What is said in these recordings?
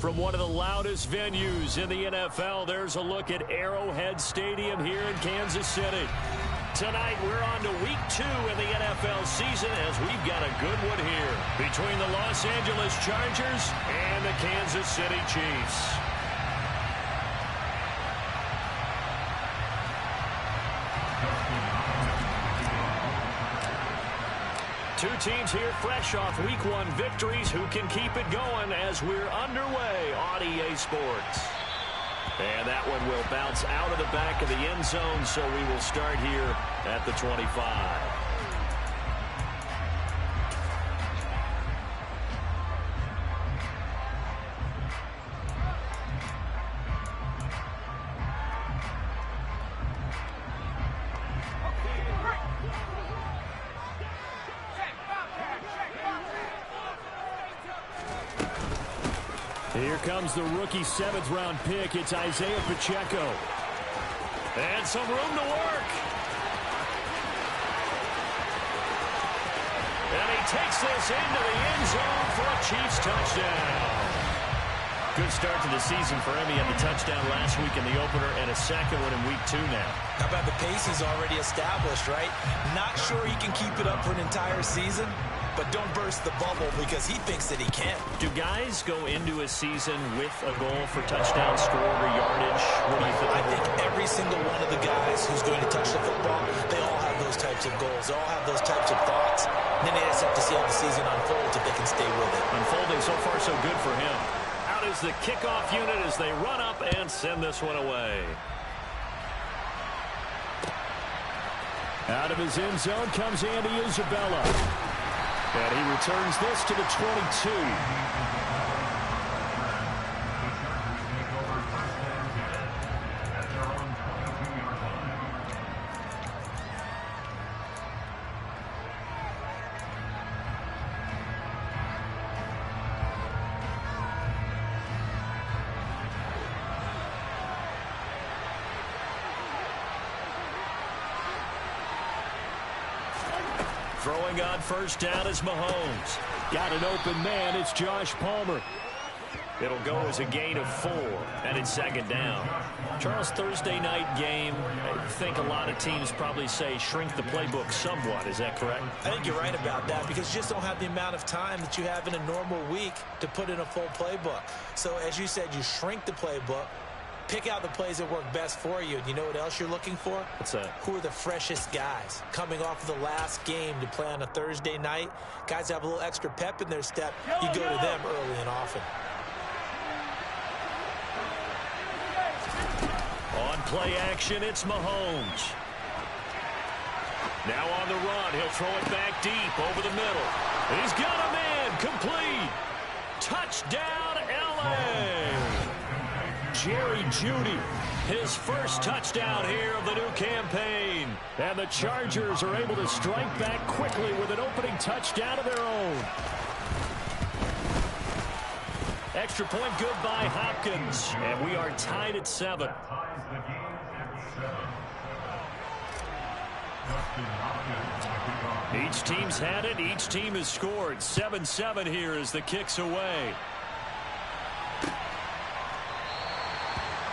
From one of the loudest venues in the NFL, there's a look at Arrowhead Stadium here in Kansas City. Tonight, we're on to week 2 in the NFL season as we've got a good one here between the Los Angeles Chargers and the Kansas City Chiefs. Two teams here fresh off week 1 victories who can keep it going as we're underway on EA Sports. And that one will bounce out of the back of the end zone, so we will start here at the 25. Here comes the rookie 7th-round pick. It's Isaiah Pacheco. And some room to work. And he takes this into the end zone for a Chiefs touchdown. Good start to the season for him. He had the touchdown last week in the opener and a second one in week 2 now. How about the pace he's already established, right? Not sure he can keep it up for an entire season, but don't burst the bubble because he thinks that he can. Do guys go into a season with a goal for touchdown score or yardage? What do you think? I think every single one of the guys who's going to touch the football, they all have those types of goals. They all have those types of thoughts. And then they just have to see how the season unfolds if they can stay with it. Unfolding so far so good for him. Out is the kickoff unit as they run up and send this one away. Out of his end zone comes Andy Isabella. And he returns this to the 22. Throwing on first down is Mahomes. Got an open man. It's Josh Palmer. It'll go as a gain of 4, and it's 2nd down. Charles, Thursday night game, I think a lot of teams probably say shrink the playbook somewhat. Is that correct? I think you're right about that because you just don't have the amount of time that you have in a normal week to put in a full playbook. So as you said, you shrink the playbook. Pick out the plays that work best for you. And you know what else you're looking for? What's that? Who are the freshest guys coming off of the last game to play on a Thursday night? Guys have a little extra pep in their step. You go to them early and often. On play action, it's Mahomes. Now on the run, he'll throw it back deep over the middle. He's got a man, complete. Touchdown, L.A. Jerry Jeudy, his first touchdown here of the new campaign. And the Chargers are able to strike back quickly with an opening touchdown of their own. Extra point good by Hopkins. And we are tied at 7. Each team's had it. Each team has scored. 7-7 here as the kick's away.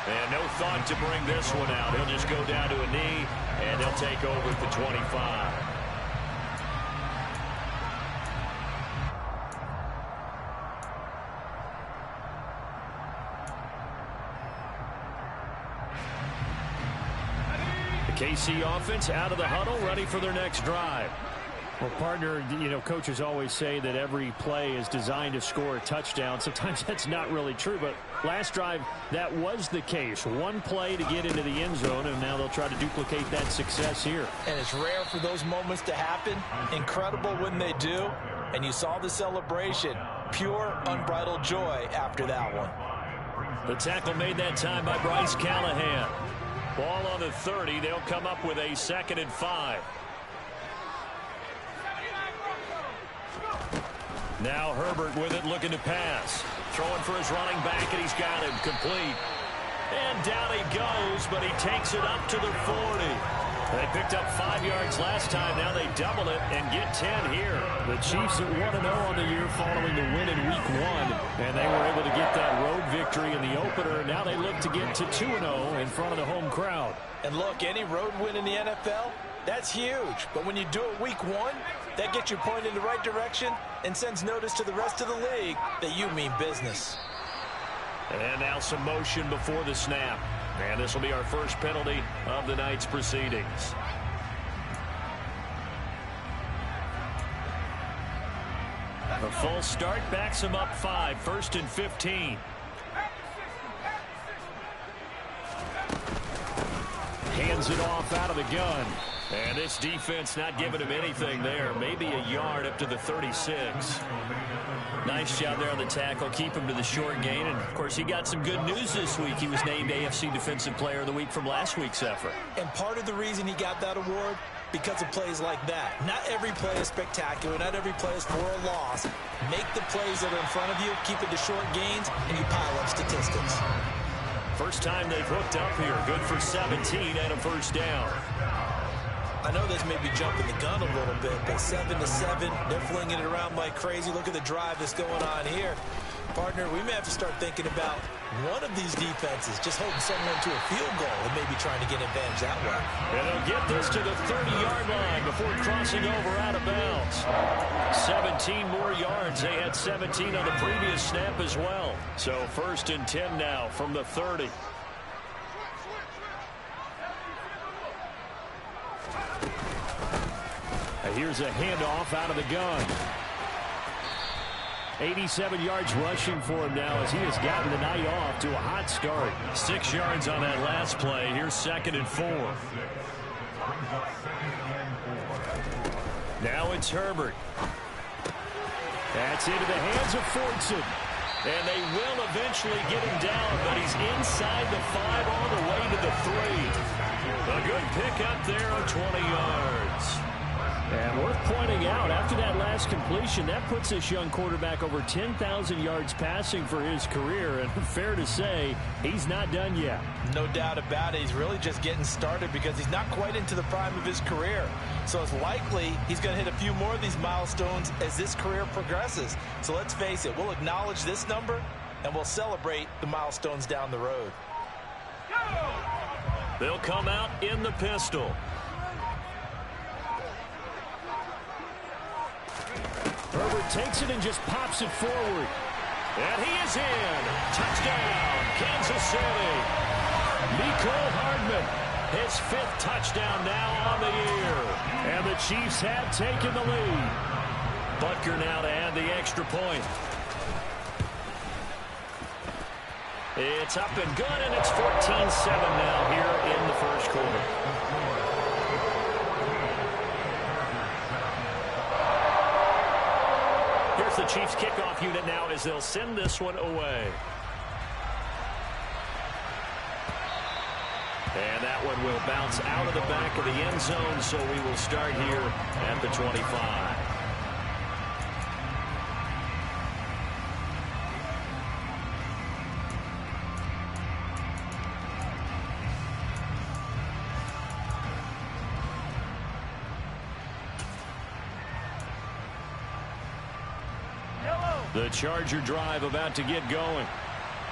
And no thought to bring this one out. He'll just go down to a knee, and they'll take over at the 25. The KC offense out of the huddle, ready for their next drive. Well, partner, you know, coaches always say that every play is designed to score a touchdown. Sometimes that's not really true, but last drive, that was the case. One play to get into the end zone, and now they'll try to duplicate that success here. And it's rare for those moments to happen. Incredible when they do. And you saw the celebration. Pure, unbridled joy after that one. The tackle made that time by Bryce Callahan. Ball on the 30. They'll come up with a 2nd and 5. Now Herbert with it, looking to pass. Throwing for his running back, and he's got him complete. And down he goes, but he takes it up to the 40. They picked up 5 yards last time. Now they double it and get 10 here. The Chiefs at 1-0 on the year following the win in week 1. And they were able to get that road victory in the opener. Now they look to get to 2-0 in front of the home crowd. And look, any road win in the NFL, that's huge. But when you do it week one, that gets you pointed in the right direction and sends notice to the rest of the league that you mean business. And now some motion before the snap. And this will be our first penalty of the night's proceedings. A false start backs him up 5, 1st and 15. Hands it off out of the gun. And this defense not giving him anything there. Maybe a yard up to the 36. Nice job there on the tackle. Keep him to the short gain. And, of course, he got some good news this week. He was named AFC Defensive Player of the Week from last week's effort. And part of the reason he got that award, because of plays like that. Not every play is spectacular. Not every play is for a loss. Make the plays that are in front of you, keep it to short gains, and you pile up statistics. First time they've hooked up here. Good for 17 and a first down. I know this may be jumping the gun a little bit, but 7-7, they're flinging it around like crazy. Look at the drive that's going on here. Partner, we may have to start thinking about one of these defenses just holding someone to a field goal and maybe trying to get advantage that way. And they'll get this to the 30-yard line before crossing over out of bounds. 17 more yards. They had 17 on the previous snap as well. So 1st and 10 now from the 30. Here's a handoff out of the gun. 87 yards rushing for him now as he has gotten the night off to a hot start. 6 yards on that last play. Here's 2nd and 4. Now it's Herbert. That's into the hands of Fortson. And they will eventually get him down, but he's inside the 5 all the way to the 3. A good pickup there of 20 yards. And worth pointing out, after that last completion, that puts this young quarterback over 10,000 yards passing for his career. And fair to say, he's not done yet. No doubt about it. He's really just getting started because he's not quite into the prime of his career. So it's likely he's going to hit a few more of these milestones as this career progresses. So let's face it, we'll acknowledge this number and we'll celebrate the milestones down the road. They'll come out in the pistol. Herbert takes it and just pops it forward. And he is in. Touchdown, Kansas City. Mecole Hardman, his 5th touchdown now on the year. And the Chiefs have taken the lead. Butker now to add the extra point. It's up and good, and it's 14-7 now here in the first quarter. Here's the Chiefs kickoff unit now as they'll send this one away. And that one will bounce out of the back of the end zone, so we will start here at the 25. The Charger drive about to get going.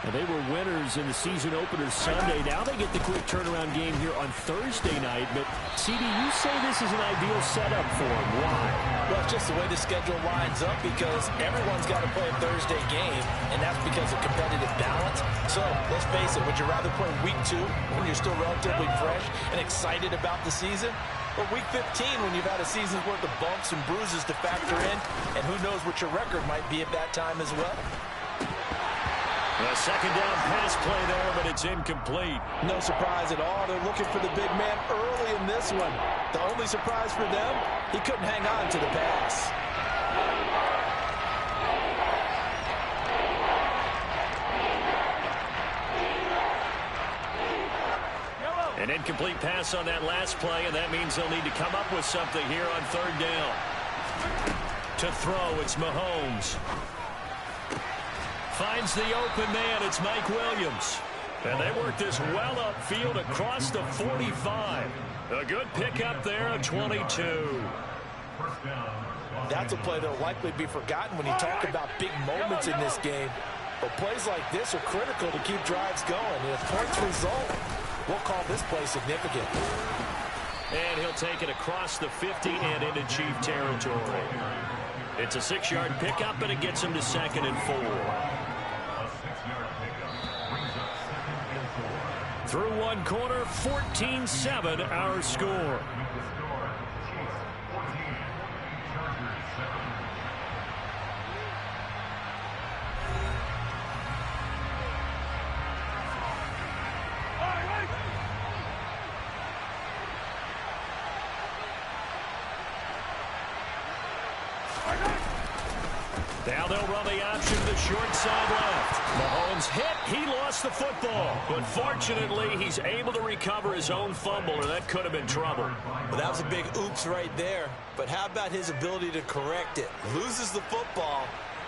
And they were winners in the season opener Sunday. Now they get the quick turnaround game here on Thursday night. But, CD, you say this is an ideal setup for them. Why? Well, it's just the way the schedule lines up because everyone's got to play a Thursday game, and that's because of competitive balance. So, let's face it, would you rather play week 2 when you're still relatively fresh and excited about the season? Or week 15 when you've had a season's worth of bumps and bruises to factor in, and who knows what your record might be at that time as well. A second down pass play there, but it's incomplete. No surprise at all. They're looking for the big man early in this one. The only surprise for them, he couldn't hang on to the pass. An incomplete pass on that last play, and that means they'll need to come up with something here on 3rd down. To throw, it's Mahomes. Finds the open man, it's Mike Williams. And they work this well upfield across the 45. A good pickup there of 22. First down. That's a play that will likely be forgotten when you talk about big moments in this game. But plays like this are critical to keep drives going. And if points result, we'll call this play significant. And he'll take it across the 50 and into Chief territory. It's a 6-yard pickup, and it gets him to 2nd and 4. Through one quarter, 14-7 our score. Now they'll run the option to the short side left. Mahomes hit. He lost the football. But fortunately, he's able to recover his own fumble, or that could have been trouble. Well, that was a big oops right there. But how about his ability to correct it? Loses the football,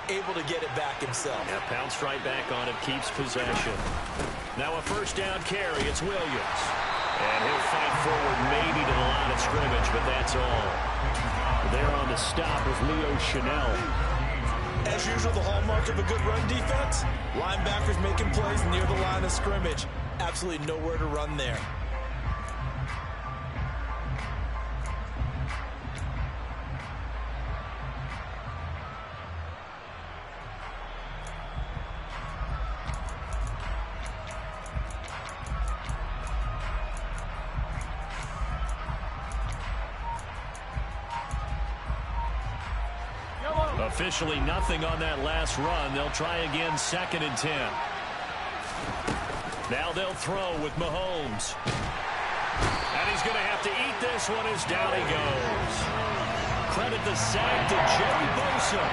able to get it back himself. Yeah, pounced right back on it, keeps possession. Now a first down carry. It's Williams. And he'll fight forward maybe to the line of scrimmage, but that's all. There on the stop was Leo Chanel. As usual, the hallmark of a good run defense, linebackers making plays near the line of scrimmage. Absolutely nowhere to run there. Officially nothing on that last run. They'll try again, 2nd and 10. Now they'll throw with Mahomes. And he's going to have to eat this one as down he goes. Credit the sack to Jerry Bosa.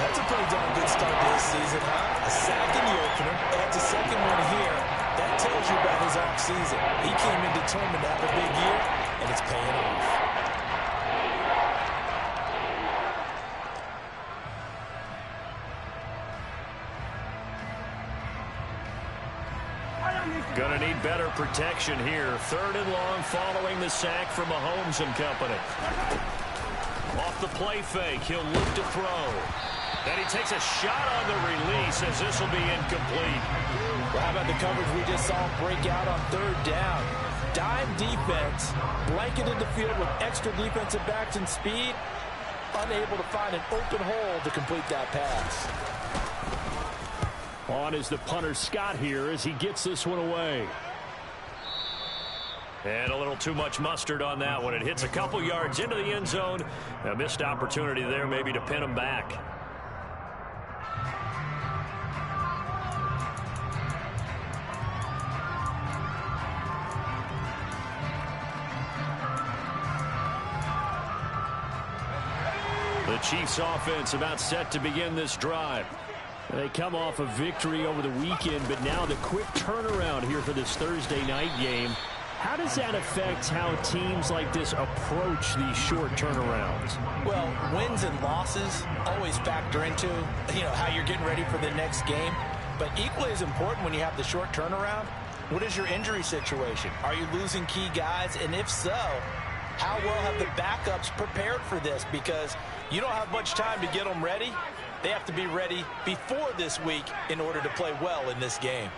That's a pretty darn good start to this season, huh? A sack in the opener, adds a second one here. That tells you about his offseason. He came in determined to have a big year, and it's paying off. Going to need better protection here. 3rd and long following the sack from Mahomes and company. Off the play fake, he'll look to throw. Then he takes a shot on the release as this will be incomplete. Well, how about the coverage we just saw break out on 3rd down? Dime defense, blanketed the field with extra defensive backs and speed, unable to find an open hole to complete that pass. On is the punter Scott here as he gets this one away. And a little too much mustard on that one. It hits a couple yards into the end zone. A missed opportunity there maybe to pin him back. The Chiefs offense about set to begin this drive. They come off a victory over the weekend, but now the quick turnaround here for this Thursday night game. How does that affect how teams like this approach these short turnarounds? Well, wins and losses always factor into, how you're getting ready for the next game. But equally as important when you have the short turnaround, what is your injury situation? Are you losing key guys? And if so, how well have the backups prepared for this? Because you don't have much time to get them ready. They have to be ready before this week in order to play well in this game.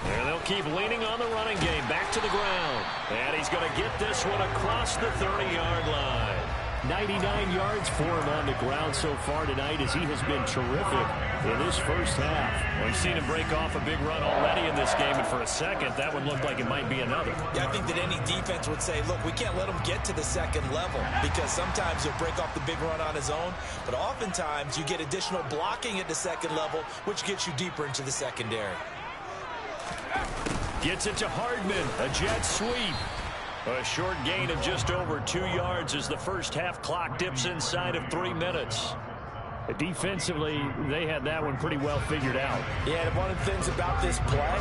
And they'll keep leaning on the running game. Back to the ground. And he's going to get this one across the 30-yard line. 99 yards for him on the ground so far tonight as he has been terrific in this first half. We've seen him break off a big run already in this game, and for a second, that one looked like it might be another. Yeah, I think that any defense would say, look, we can't let him get to the second level because sometimes he'll break off the big run on his own, but oftentimes you get additional blocking at the second level, which gets you deeper into the secondary. Gets it to Hardman, a jet sweep. A short gain of just over 2 yards as the first half clock dips inside of 3 minutes. Defensively, they had that one pretty well figured out. Yeah, and one of the things about this play,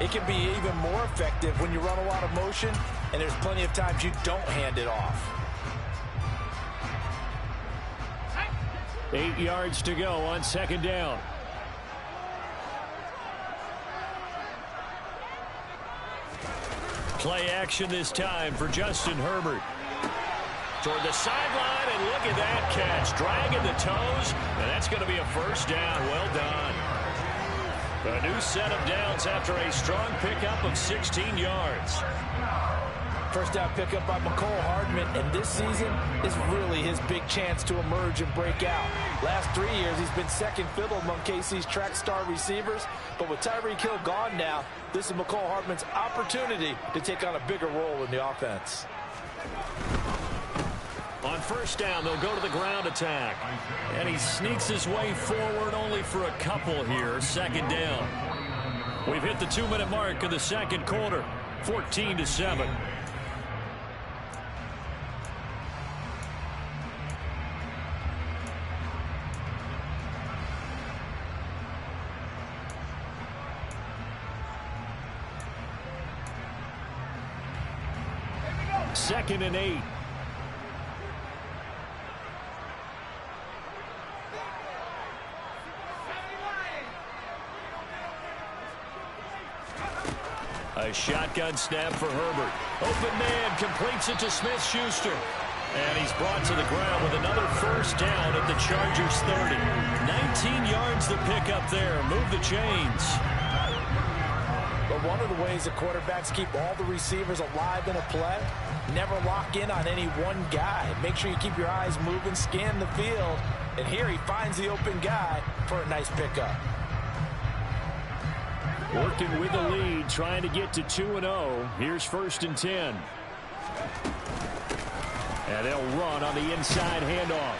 it can be even more effective when you run a lot of motion, and there's plenty of times you don't hand it off. 8 yards to go on 2nd down. Play action this time for Justin Herbert. toward the sideline, and look at that catch. Dragging the toes, and that's going to be a first down. Well done. A new set of downs after a strong pickup of 16 yards. First down pickup by Mecole Hardman, and this season is really his big chance to emerge and break out. Last 3 years, he's been second fiddle among KC's track star receivers, but with Tyreek Hill gone now, this is Mecole Hardman's opportunity to take on a bigger role in the offense. On first down, they'll go to the ground attack, and he sneaks his way forward only for a couple here. Second down. We've hit the 2-minute mark of the second quarter, 14-7. Second and 8. A shotgun snap for Herbert. Open man completes it to Smith-Schuster. And he's brought to the ground with another first down at the Chargers 30. 19 yards to pick up there. Move the chains. But one of the ways the quarterbacks keep all the receivers alive in a play, never lock in on any one guy. Make sure you keep your eyes moving, scan the field. And here he finds the open guy for a nice pickup. Working with the lead, trying to get to 2-0. Here's first and 10. And they'll run on the inside handoff.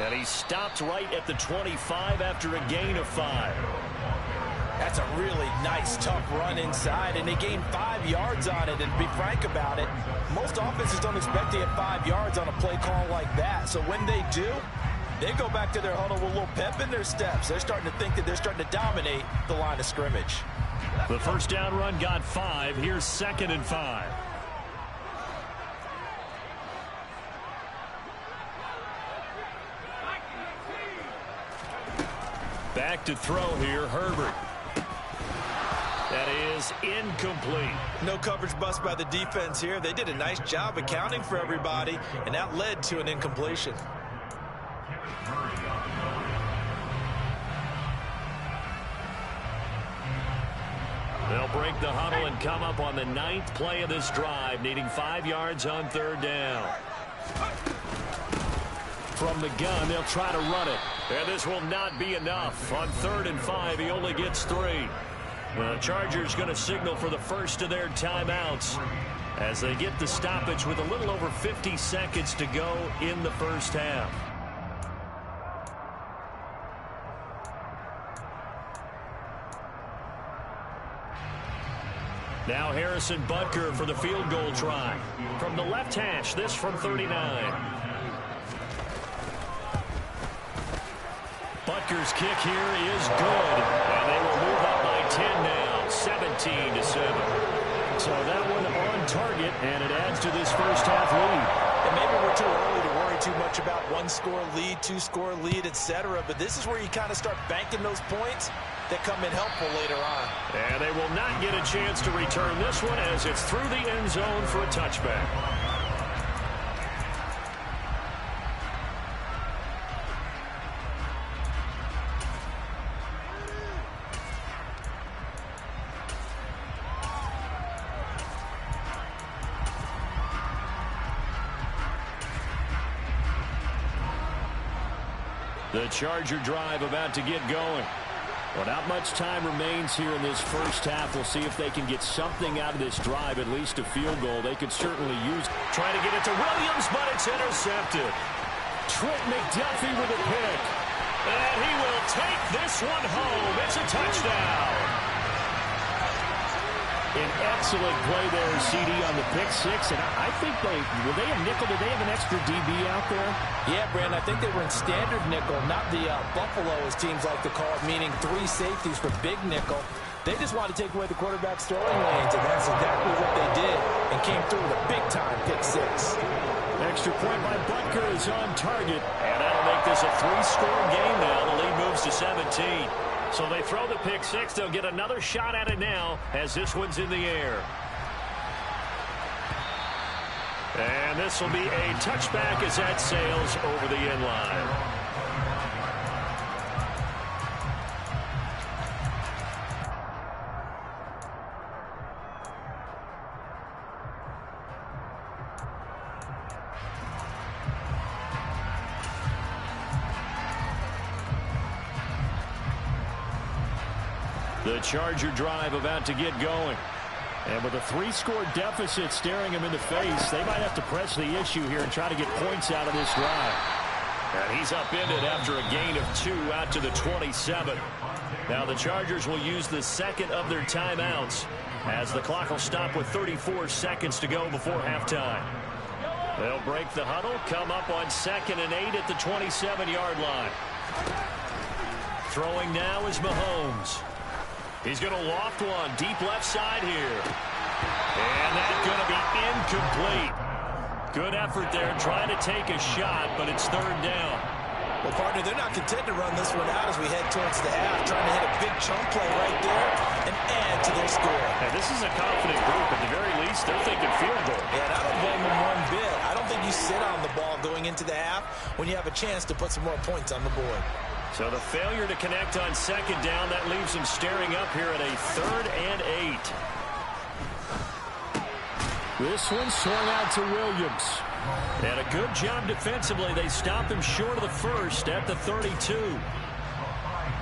And he stopped right at the 25 after a gain of 5. That's a really nice, tough run inside, and they gained 5 yards on it. And to be frank about it, most offenses don't expect to get 5 yards on a play call like that. So when they do, they go back to their huddle with a little pep in their steps. They're starting to think that they're starting to dominate the line of scrimmage. The first down run got 5. Here's second and 5. Back to throw here, Herbert. That is incomplete. No coverage bust by the defense here. They did a nice job accounting for everybody, and that led to an incompletion. They'll break the huddle and come up on the 9th play of this drive, needing 5 yards on third down. From the gun, they'll try to run it. And this will not be enough. On 3rd and 5, he only gets 3. The Chargers going to signal for the first of their timeouts as they get the stoppage with a little over 50 seconds to go in the first half. Now Harrison Butker for the field goal try. From the left hash, this from 39. Butker's kick here is good. And they will move up by 10 now, 17-7. So that one on target, and it adds to this first half lead. And maybe we're too early to worry too much about 1-score lead, 2-score lead, etc. But this is where you kind of start banking those points that come in helpful later on. And they will not get a chance to return this one as it's through the end zone for a touchback. The Charger drive about to get going. Well, not much time remains here in this first half. We'll see if they can get something out of this drive, at least a field goal. They could certainly use. Trying to get it to Williams, but it's intercepted. Trent McDuffie with a pick. And he will take this one home. It's a touchdown. An excellent play there, CD, on the pick six. And I think were they a nickel? Did they have an extra DB out there? Yeah, Brandon, I think they were in standard nickel, not the Buffalo, as teams like to call it, meaning 3 safeties for big nickel. They just wanted to take away the quarterback's throwing lanes, and that's exactly what they did, and came through with a big-time pick six. Extra point by Butker is on target, and that'll make this a 3-score game now. The lead moves to 17. So they throw the pick six. They'll get another shot at it now as this one's in the air. And this will be a touchback as that sails over the end line. The Charger drive about to get going. And with a 3-score deficit staring him in the face, they might have to press the issue here and try to get points out of this drive. And he's upended after a gain of 2 out to the 27. Now the Chargers will use the second of their timeouts as the clock will stop with 34 seconds to go before halftime. They'll break the huddle, come up on 2nd and 8 at the 27-yard line. Throwing now is Mahomes. He's going to loft one deep left side here. And that's going to be incomplete. Good effort there trying to take a shot, but it's 3rd down. Well, partner, they're not content to run this one out as we head towards the half, trying to hit a big chunk play right there and add to their score. And this is a confident group. At the very least, they're thinking field goal. Yeah, and I don't blame them one bit. I don't think you sit on the ball going into the half when you have a chance to put some more points on the board. So the failure to connect on 2nd down, that leaves him staring up here at a 3rd and 8. This one swung out to Williams. And a good job defensively. They stop him short of the first at the 32.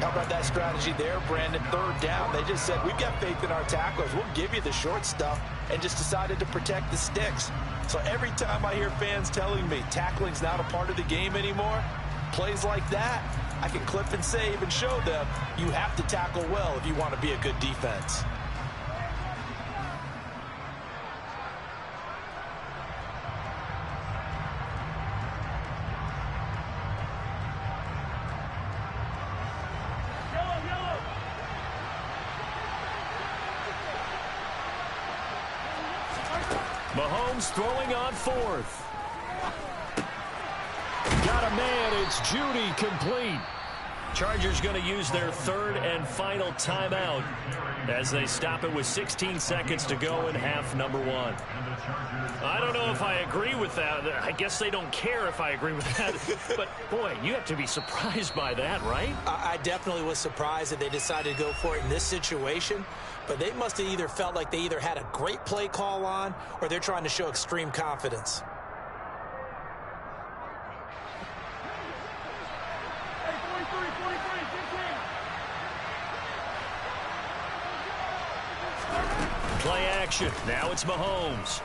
How about that strategy there, Brandon? 3rd down. They just said, we've got faith in our tacklers. We'll give you the short stuff, and just decided to protect the sticks. So every time I hear fans telling me tackling's not a part of the game anymore, plays like that, I can clip and save and show them you have to tackle well if you want to be a good defense. Mahomes throwing on 4th. Got a man. It's Judy, complete. Chargers going to use their 3rd and final timeout as they stop it with 16 seconds to go in half number 1. I don't know if I agree with that. I guess they don't care if I agree with that. But, boy, you have to be surprised by that, right? I definitely was surprised that they decided to go for it in this situation. But they must have either felt like they either had a great play call on or they're trying to show extreme confidence. Play action. Now it's Mahomes.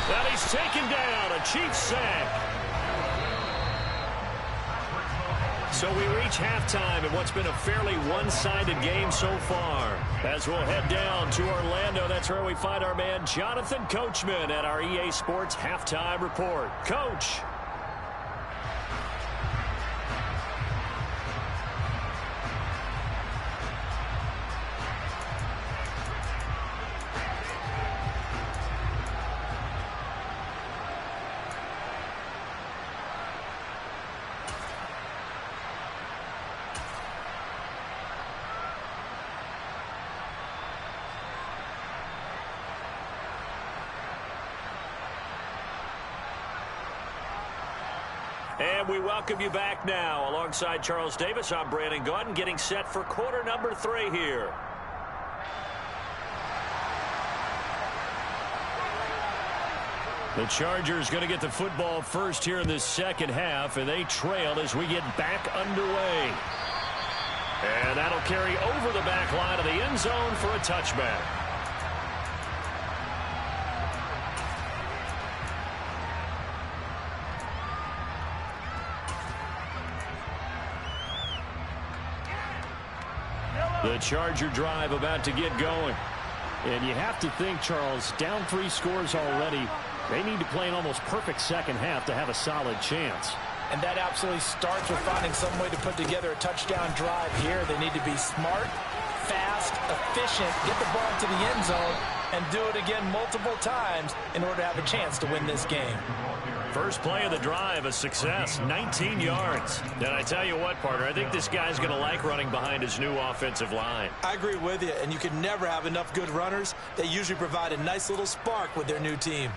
And he's taken down. A Chiefs sack. So we reach halftime in what's been a fairly one-sided game so far. As we'll head down to Orlando, that's where we find our man Jonathan Coachman at our EA Sports Halftime Report. Coach. And we welcome you back now. Alongside Charles Davis, I'm Brandon Gaudin, getting set for quarter number 3 here. The Chargers going to get the football first here in this second half, and they trail as we get back underway. And that'll carry over the back line of the end zone for a touchback. The Charger drive about to get going. And you have to think, Charles, down 3 scores already. They need to play an almost perfect second half to have a solid chance. And that absolutely starts with finding some way to put together a touchdown drive here. They need to be smart, fast, efficient, get the ball to the end zone, and do it again multiple times in order to have a chance to win this game. First play of the drive, a success, 19 yards. And I tell you what, partner, I think this guy's going to like running behind his new offensive line. I agree with you, and you can never have enough good runners. They usually provide a nice little spark with their new team.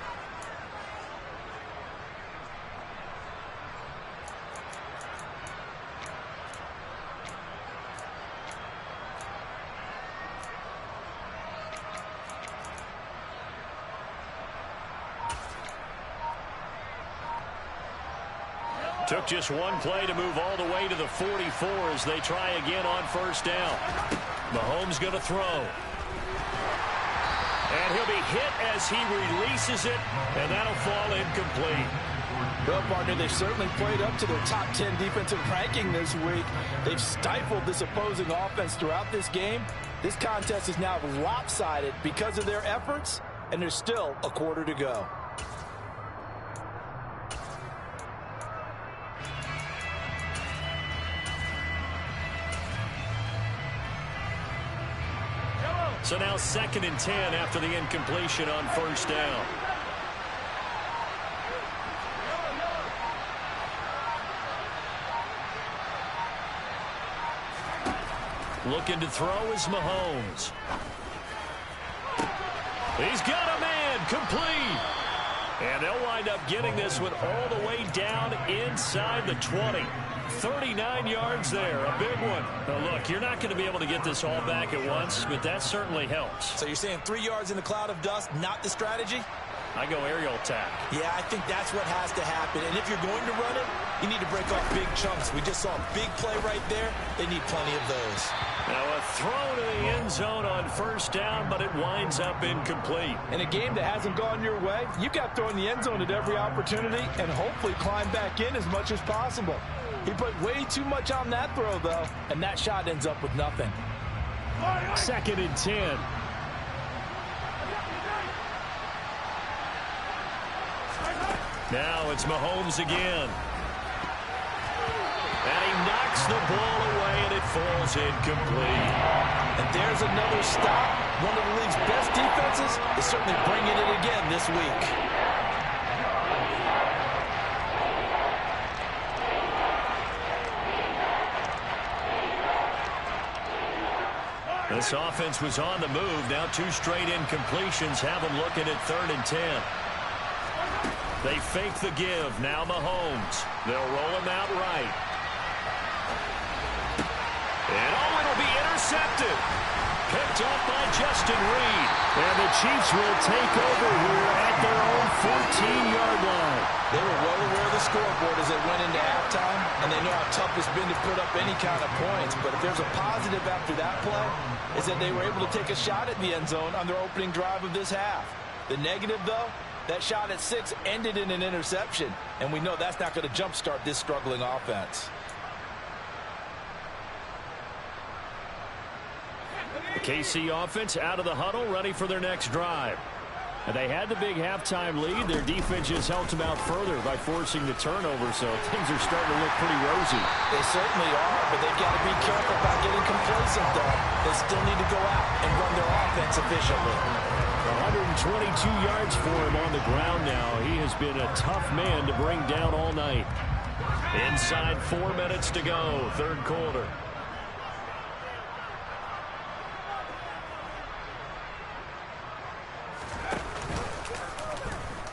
Took just one play to move all the way to the 44 as they try again on first down. Mahomes going to throw. And he'll be hit as he releases it, and that'll fall incomplete. Well, partner, they've certainly played up to their top 10 defensive ranking this week. They've stifled this opposing offense throughout this game. This contest is now lopsided because of their efforts, and there's still a quarter to go. So now 2nd and 10 after the incompletion on first down. Looking to throw is Mahomes. He's got a man, complete. And they'll wind up getting this one all the way down inside the 20. 39 yards there, a big one. Now look, you're not going to be able to get this all back at once, but that certainly helps. So you're saying 3 yards in a cloud of dust, not the strategy? I go aerial attack. Yeah, I think that's what has to happen. And if you're going to run it, you need to break off big chunks. We just saw a big play right there. They need plenty of those. Now a throw to the end zone on first down, but it winds up incomplete. In a game that hasn't gone your way, you've got to throw in the end zone at every opportunity and hopefully climb back in as much as possible. He put way too much on that throw, though, and that shot ends up with nothing. 2nd and 10. Now it's Mahomes again. And he knocks the ball away, and it falls incomplete. And there's another stop. One of the league's best defenses is certainly bringing it again this week. This offense was on the move. Now 2 straight incompletions have them looking at 3rd and 10. They fake the give. Now Mahomes. They'll roll him out right. And it'll be intercepted. Picked off by Justin Reed. And the Chiefs will take over here at their own 14-yard line. They were well aware of the scoreboard as they went into halftime, and they know how tough it's been to put up any kind of points. But if there's a positive after that play, is that they were able to take a shot at the end zone on their opening drive of this half. The negative, though, that shot at 6 ended in an interception, and we know that's not going to jumpstart this struggling offense. The KC offense out of the huddle, ready for their next drive. And they had the big halftime lead. Their defense just helped them out further by forcing the turnover, so things are starting to look pretty rosy. They certainly are, but they've got to be careful about getting complacent, though. They still need to go out and run their offense efficiently. 122 yards for him on the ground now. He has been a tough man to bring down all night. Inside 4 minutes to go, 3rd quarter.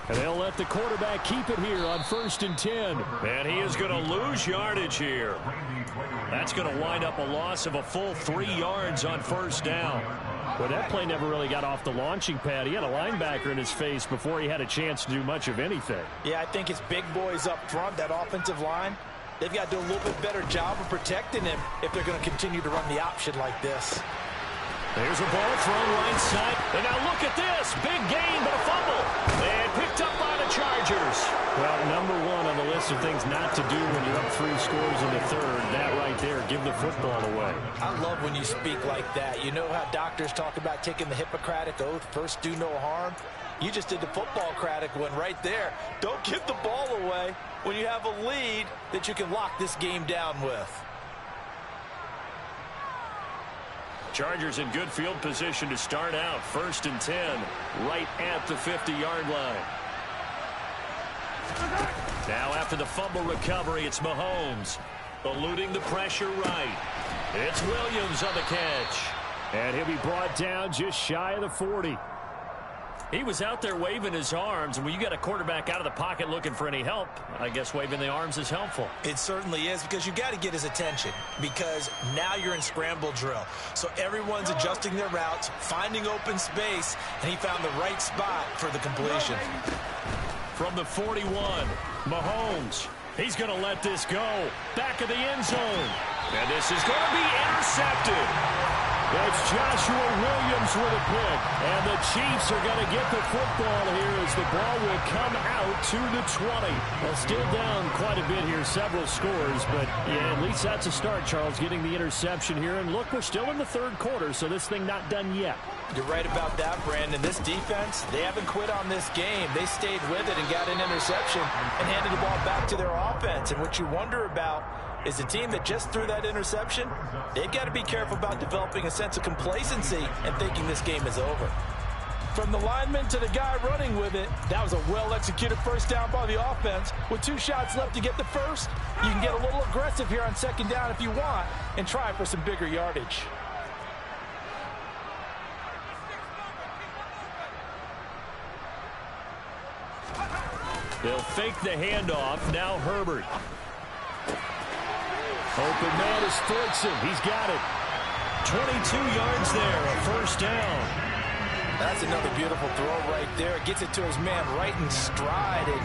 And they'll let the quarterback keep it here on 1st and 10. And he is going to lose yardage here. That's going to wind up a loss of a full 3 yards on first down. Well, that play never really got off the launching pad. He had a linebacker in his face before he had a chance to do much of anything. Yeah, I think it's big boys up front, that offensive line. They've got to do a little bit better job of protecting him if they're going to continue to run the option like this. There's a ball thrown right side. And now look at this. Big gain, but a fumble. And picked up by the Chargers. Well, number 1 on the list of things not to do when you're up 3 scores in the 3rd. That right there, give the football away. I love when you speak like that. You know how doctors talk about taking the Hippocratic Oath, first do no harm? You just did the football-cratic one right there. Don't give the ball away when you have a lead that you can lock this game down with. Chargers in good field position to start out. 1st and 10, right at the 50-yard line. Now after the fumble recovery, it's Mahomes. Eluding the pressure right. It's Williams on the catch. And he'll be brought down just shy of the 40. He was out there waving his arms, and when you got a quarterback out of the pocket looking for any help, I guess waving the arms is helpful. It certainly is, because you got to get his attention, because now you're in scramble drill. So everyone's adjusting their routes, finding open space, and he found the right spot for the completion. From the 41, Mahomes. He's going to let this go. Back of the end zone. And this is going to be intercepted. It's Joshua Williams with a pick. And the Chiefs are going to get the football here as the ball will come out to the 20. Well, still down quite a bit here, several scores. But, yeah, at least that's a start, Charles, getting the interception here. And look, we're still in the 3rd quarter, so this thing not done yet. You're right about that, Brandon. This defense, they haven't quit on this game. They stayed with it and got an interception and handed the ball back to their offense. And what you wonder about is the team that just threw that interception, they've got to be careful about developing a sense of complacency and thinking this game is over. From the lineman to the guy running with it, that was a well-executed first down by the offense. With 2 shots left to get the first, you can get a little aggressive here on 2nd down if you want and try for some bigger yardage. They'll fake the handoff. Now Herbert. Open man is Thorson. He's got it. 22 yards there, a first down. That's another beautiful throw right there. Gets it to his man right in stride. And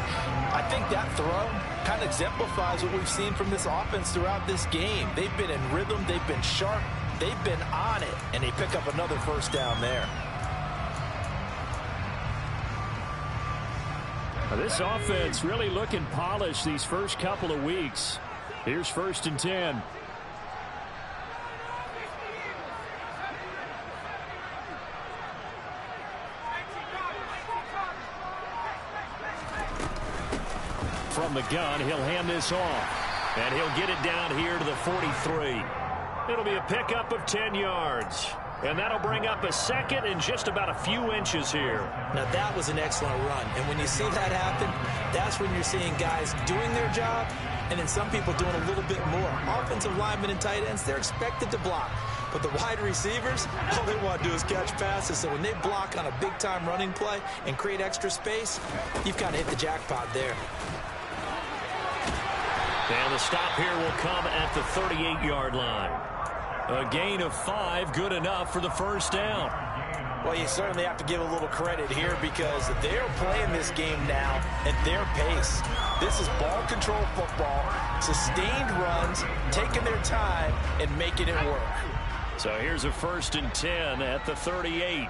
I think that throw kind of exemplifies what we've seen from this offense throughout this game. They've been in rhythm. They've been sharp. They've been on it. And they pick up another first down there. This offense really looking polished these first couple of weeks. Here's 1st and 10. From the gun, he'll hand this off. And he'll get it down here to the 43. It'll be a pickup of 10 yards. And that'll bring up a 2nd and just about a few inches here. Now, that was an excellent run. And when you see that happen, that's when you're seeing guys doing their job and then some people doing a little bit more. Offensive linemen and tight ends, they're expected to block. But the wide receivers, all they want to do is catch passes. So when they block on a big-time running play and create extra space, you've kind of hit the jackpot there. And the stop here will come at the 38-yard line. A gain of 5, good enough for the first down. Well, you certainly have to give a little credit here because they're playing this game now at their pace. This is ball control football, sustained runs, taking their time, and making it work. So here's a 1st and 10 at the 38.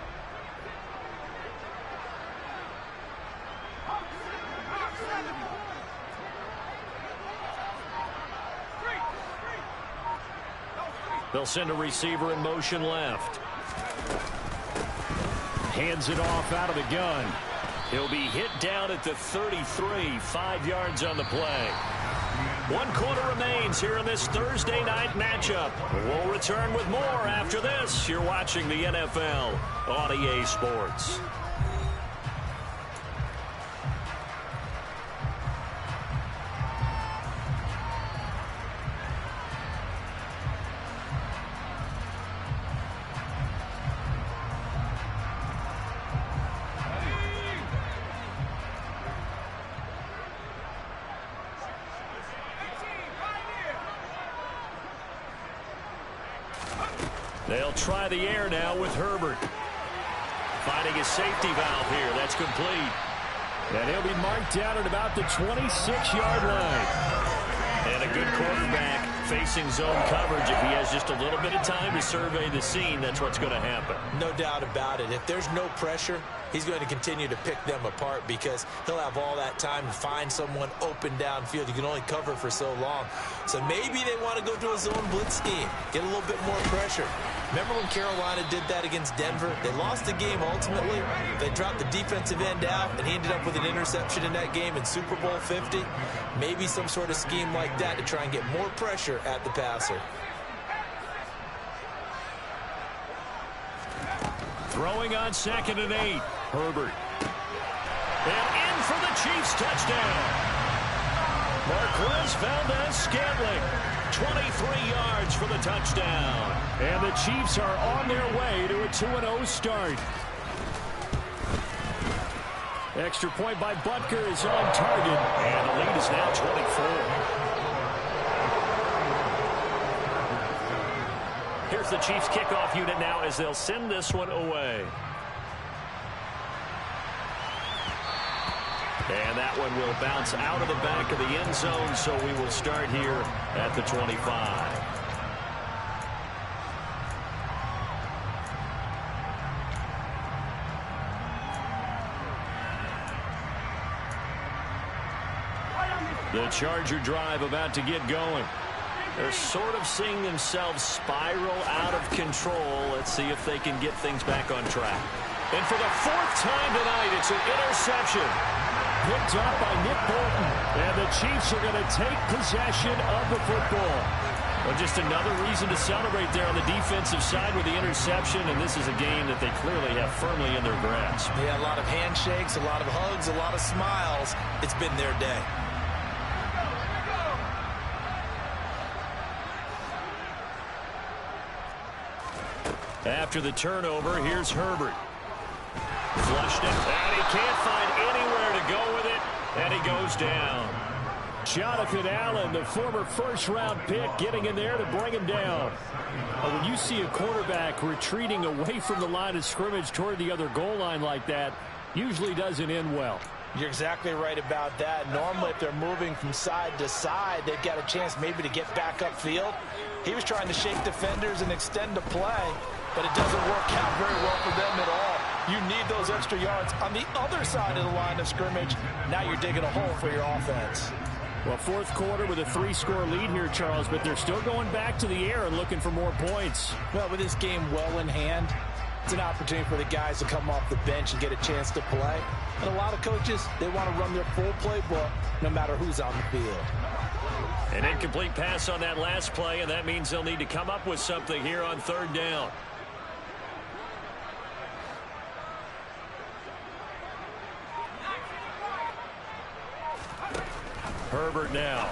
They'll send a receiver in motion left. Hands it off out of the gun. He'll be hit down at the 33, 5 yards on the play. 1 quarter remains here in this Thursday night matchup. We'll return with more after this. You're watching the NFL on EA Sports. They'll try the air now with Herbert. Finding a safety valve here. That's complete. And he'll be marked down at about the 26-yard line. And a good quarterback facing zone coverage. If he has just a little bit of time to survey the scene, that's what's going to happen. No doubt about it. If there's no pressure, he's going to continue to pick them apart because he'll have all that time to find someone open downfield. You can only cover for so long. So maybe they want to go to a zone blitz scheme, get a little bit more pressure. Remember when Carolina did that against Denver? They lost the game ultimately. They dropped the defensive end out, and he ended up with an interception in that game in Super Bowl 50. Maybe some sort of scheme like that to try and get more pressure at the passer. Throwing on 2nd and 8. Herbert. And in for the Chiefs touchdown. Marquez Valdes-Scantling. 23 yards for the touchdown. And the Chiefs are on their way to a 2-0 start. Extra point by Butker is on target. And the lead is now 24. Here's the Chiefs kickoff unit now as they'll send this one away. And that one will bounce out of the back of the end zone, so we will start here at the 25. The Charger drive about to get going. They're sort of seeing themselves spiral out of control. Let's see if they can get things back on track. And for the 4th time tonight, it's an interception. Picked up by Nick Bolton. And the Chiefs are going to take possession of the football. Well, just another reason to celebrate there on the defensive side with the interception. And this is a game that they clearly have firmly in their grasp. Yeah, a lot of handshakes, a lot of hugs, a lot of smiles. It's been their day. After the turnover, here's Herbert. Flushed it, and he can't find anywhere to go with it, and he goes down. Jonathan Allen, the former first-round pick, getting in there to bring him down. When you see a quarterback retreating away from the line of scrimmage toward the other goal line like that, usually doesn't end well. You're exactly right about that. Normally, if they're moving from side to side, they've got a chance maybe to get back upfield. He was trying to shake defenders and extend the play, but it doesn't work out very well for them at all. You need those extra yards on the other side of the line of scrimmage. Now you're digging a hole for your offense. Well, 4th quarter with a 3-score lead here, Charles, but they're still going back to the air and looking for more points. Well, with this game well in hand, it's an opportunity for the guys to come off the bench and get a chance to play. And a lot of coaches, they want to run their full playbook no matter who's on the field. An incomplete pass on that last play, and that means they'll need to come up with something here on 3rd down. Herbert now.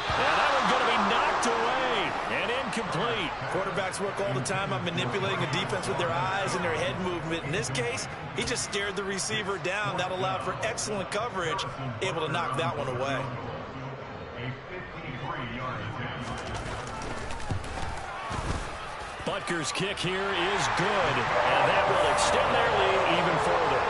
And that one's going to be knocked away and incomplete. Quarterbacks work all the time on manipulating a defense with their eyes and their head movement. In this case, he just stared the receiver down. That allowed for excellent coverage, able to knock that one away. Butker's kick here is good, and that will extend their lead even further.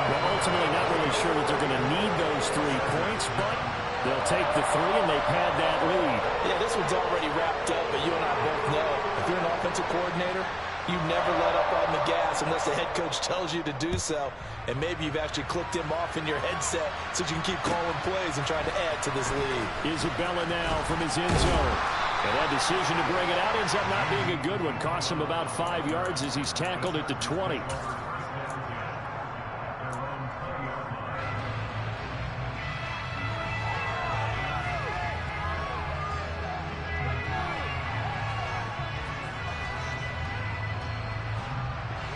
Well, ultimately not really sure that they're going to need those 3 points, but they'll take the 3 and they pad that lead. Yeah, this one's already wrapped up, but you and I both know if you're an offensive coordinator, you never let up on the gas unless the head coach tells you to do so. And maybe you've actually clicked him off in your headset so you can keep calling plays and trying to add to this lead. Isabella now from his end zone. And that decision to bring it out ends up not being a good one. Costs him about 5 yards as he's tackled at the 20.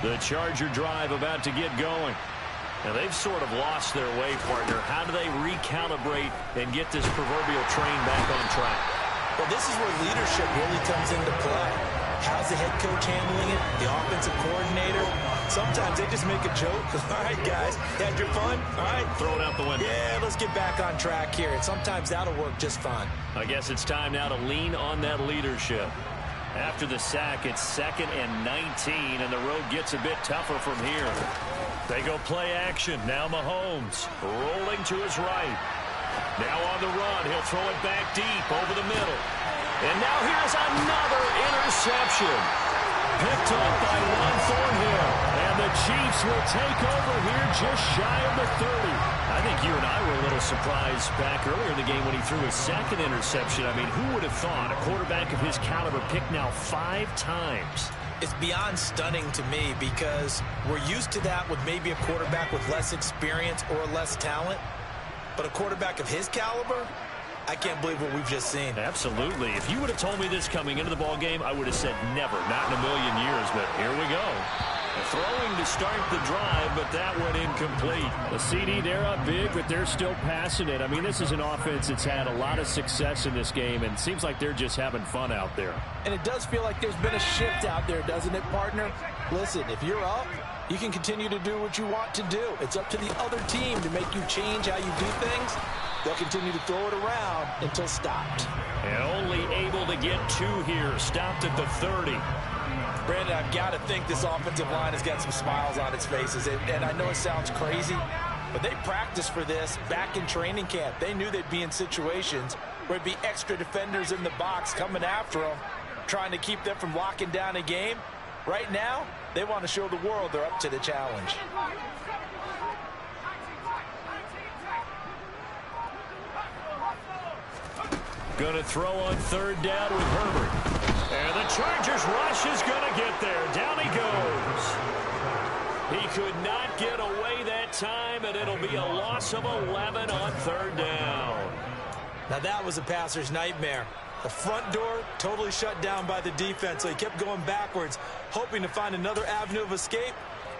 The Charger drive about to get going. Now they've sort of lost their way, partner. How do they recalibrate and get this proverbial train back on track? Well, this is where leadership really comes into play. How's the head coach handling it? The offensive coordinator? Sometimes they just make a joke. All right, guys, had your fun? All right. Throw it out the window. Yeah, let's get back on track here. And sometimes that'll work just fine. I guess it's time now to lean on that leadership. After the sack, it's 2nd and 19, and the road gets a bit tougher from here. They go play action. Now Mahomes rolling to his right. Now on the run. He'll throw it back deep over the middle. And now here's another interception. Picked up by Juan Thornhill. And the Chiefs will take over here just shy of the 30. I think you and I were a little surprised back earlier in the game when he threw his 2nd interception. I mean, who would have thought a quarterback of his caliber picked now 5 times? It's beyond stunning to me because we're used to that with maybe a quarterback with less experience or less talent. But a quarterback of his caliber, I can't believe what we've just seen. Absolutely. If you would have told me this coming into the ball game, I would have said never, not in a million years. But here we go. Throwing to start the drive, but that went incomplete. The CD, they're up big, but they're still passing it. I mean, this is an offense that's had a lot of success in this game, and it seems like they're just having fun out there. And it does feel like there's been a shift out there, doesn't it, partner? Listen, if you're up, you can continue to do what you want to do. It's up to the other team to make you change how you do things. They'll continue to throw it around until stopped. And only able to get 2 here. Stopped at the 30. Brandon, I've got to think this offensive line has got some smiles on its faces. And I know it sounds crazy, but they practiced for this back in training camp. They knew they'd be in situations where there'd be extra defenders in the box coming after them, trying to keep them from locking down a game. Right now, they want to show the world they're up to the challenge. Going to throw on 3rd down with Herbert. And the Chargers rush is going to get there. Down he goes. He could not get away that time, and it'll be a loss of 11 on 3rd down. Now that was a passer's nightmare. The front door totally shut down by the defense, so he kept going backwards, hoping to find another avenue of escape.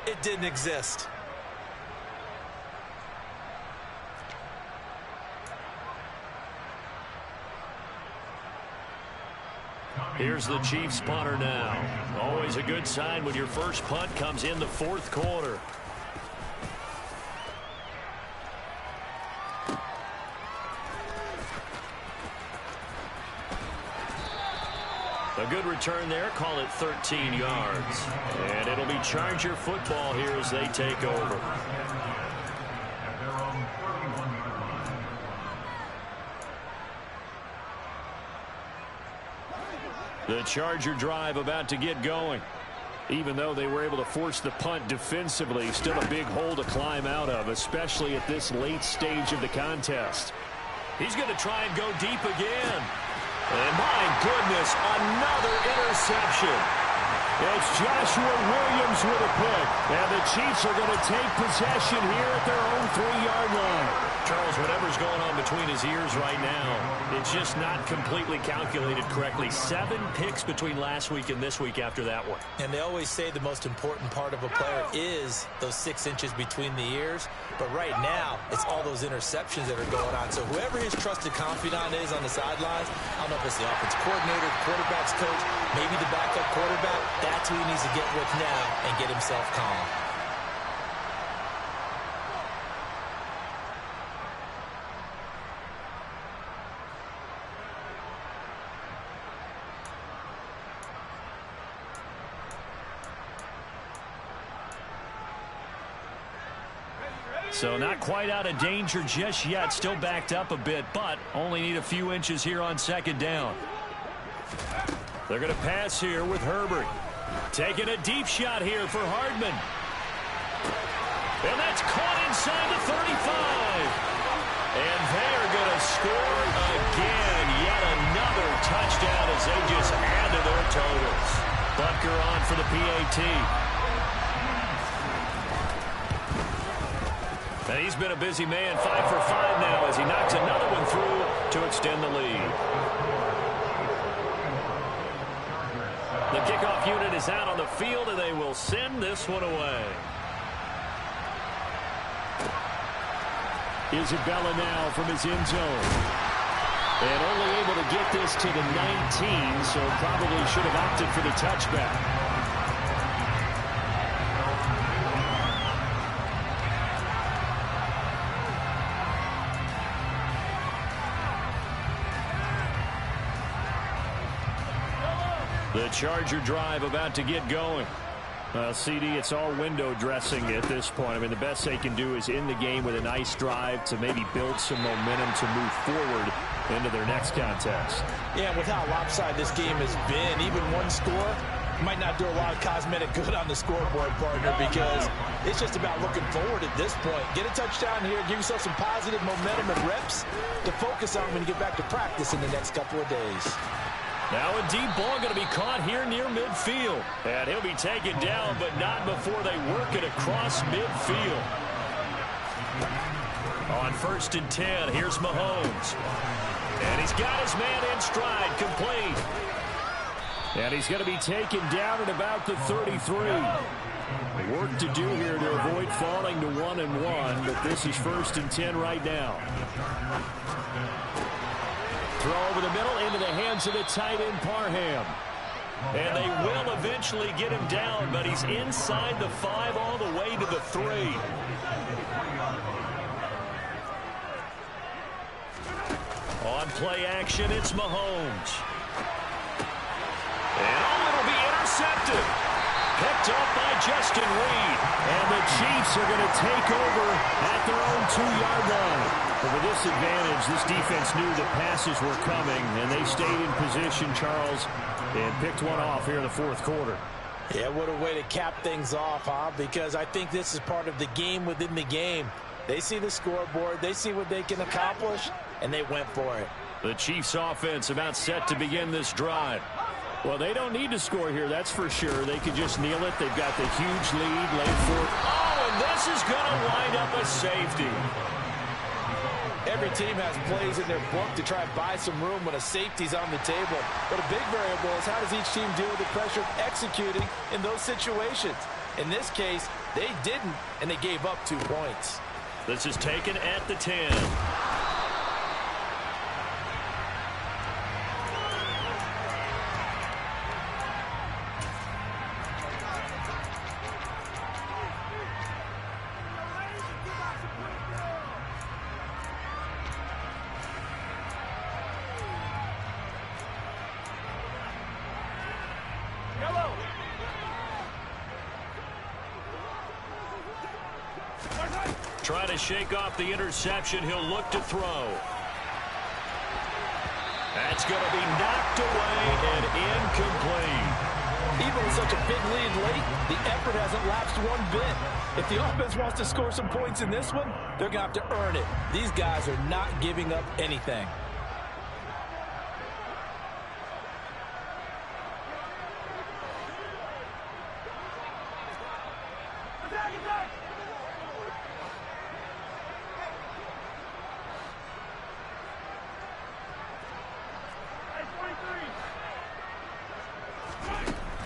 It didn't exist. Here's the Chiefs punter now. Always a good sign when your first punt comes in the 4th quarter. A good return there. Call it 13 yards. And it'll be Charger football here as they take over. The Charger drive about to get going. Even though they were able to force the punt defensively, still a big hole to climb out of, especially at this late stage of the contest. He's going to try and go deep again. And my goodness, another interception. It's Joshua Williams with a pick. And the Chiefs are going to take possession here at their own 3-yard line. Charles, whatever's going on between his ears right now, it's just not completely calculated correctly. 7 picks between last week and this week after that one. And they always say the most important part of a player is those 6 inches between the ears. But right now, it's all those interceptions that are going on. So whoever his trusted confidant is on the sidelines, I don't know if it's the offense coordinator, the quarterback's coach, maybe the backup quarterback, that's who he needs to get with now and get himself calm. So not quite out of danger just yet. Still backed up a bit, but only need a few inches here on 2nd down. They're going to pass here with Herbert. Taking a deep shot here for Hardman. And that's caught inside the 35. And they are going to score again. Yet another touchdown as they just add to their totals. Butker on for the PAT. And he's been a busy man, 5 for 5 now as he knocks another one through to extend the lead. The kickoff unit is out on the field, and they will send this one away. Isabella now from his end zone. And only able to get this to the 19, so probably should have opted for the touchback. The Charger drive about to get going. CD, it's all window dressing at this point. I mean, the best they can do is end the game with a nice drive to maybe build some momentum to move forward into their next contest. Yeah, with how lopsided this game has been, even one score might not do a lot of cosmetic good on the scoreboard, partner, because it's just about looking forward at this point. Get a touchdown here, give yourself some positive momentum and reps to focus on when you get back to practice in the next couple of days. Now a deep ball going to be caught here near midfield. And he'll be taken down, but not before they work it across midfield. On 1st and 10, here's Mahomes. And he's got his man in stride, complete. And he's going to be taken down at about the 33. Work to do here to avoid falling to 1-1, but this is 1st and 10 right now. Throw over the middle into the hands of the tight end, Parham. And they will eventually get him down, but he's inside the 5 all the way to the 3. On play action, it's Mahomes. And it'll be intercepted. Picked up by Justin Reed. And the Chiefs are going to take over at their own 2-yard line. But with this advantage, this defense knew that passes were coming, and they stayed in position, Charles, and picked one off here in the 4th quarter. Yeah, what a way to cap things off, huh? Because I think this is part of the game within the game. They see the scoreboard, they see what they can accomplish, and they went for it. The Chiefs offense about set to begin this drive. Well, they don't need to score here, that's for sure. They could just kneel it. They've got the huge lead laid for. Oh, and this is going to wind up a safety. Every team has plays in their book to try and buy some room when a safety's on the table. But a big variable is how does each team deal with the pressure of executing in those situations. In this case, they didn't, and they gave up 2 points. This is taken at the 10. Try to shake off the interception. He'll look to throw. That's going to be knocked away and incomplete. Even with such a big lead late, the effort hasn't lapsed one bit. If the offense wants to score some points in this one, they're going to have to earn it. These guys are not giving up anything.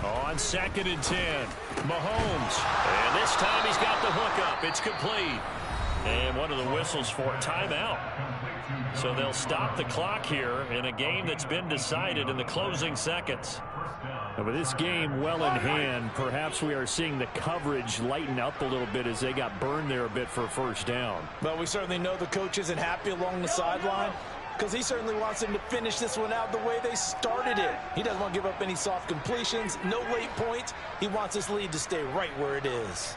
On 2nd and 10, Mahomes. And this time he's got the hook up. It's complete. And one of the whistles for timeout. So they'll stop the clock here in a game that's been decided in the closing seconds. And with this game well in hand, perhaps we are seeing the coverage lighten up a little bit as they got burned there a bit for a 1st down. But we certainly know the coach isn't happy along the sideline, because he certainly wants them to finish this one out the way they started it. He doesn't want to give up any soft completions, no late points. He wants this lead to stay right where it is.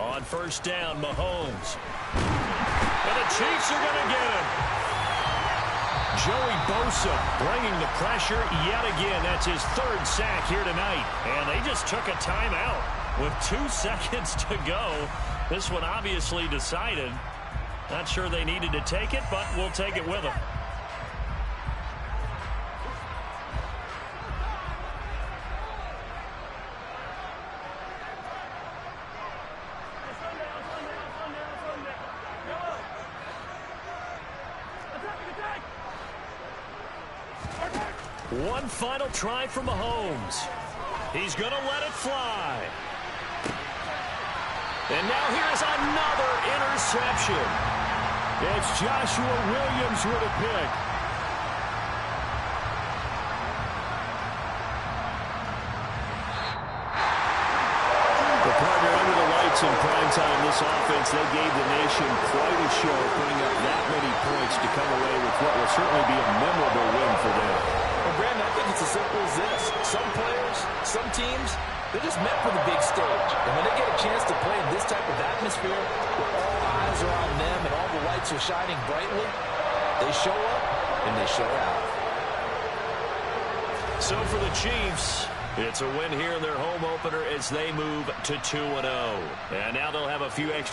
On 1st down, Mahomes. And the Chiefs are going to get him. Joey Bosa bringing the pressure yet again. That's his 3rd sack here tonight. And they just took a timeout with 2 seconds to go. This one obviously decided. Not sure they needed to take it, but we'll take it with them. One final try for Mahomes. He's going to let it fly. And now here's another interception. It's Joshua Williams with a pick. The partner under the lights in prime time, this offense, they gave the nation quite a show, putting up that many points to come away with what will certainly be a memorable win for them. Well, Brandon, I think it's as simple as this. Some players, some teams, they're just meant for the big stage. And when they get a chance to play in this type of atmosphere, where all eyes are on them and all the lights are shining brightly, they show up and they show out. So for the Chiefs, it's a win here in their home opener as they move to 2-0. And now they'll have a few extra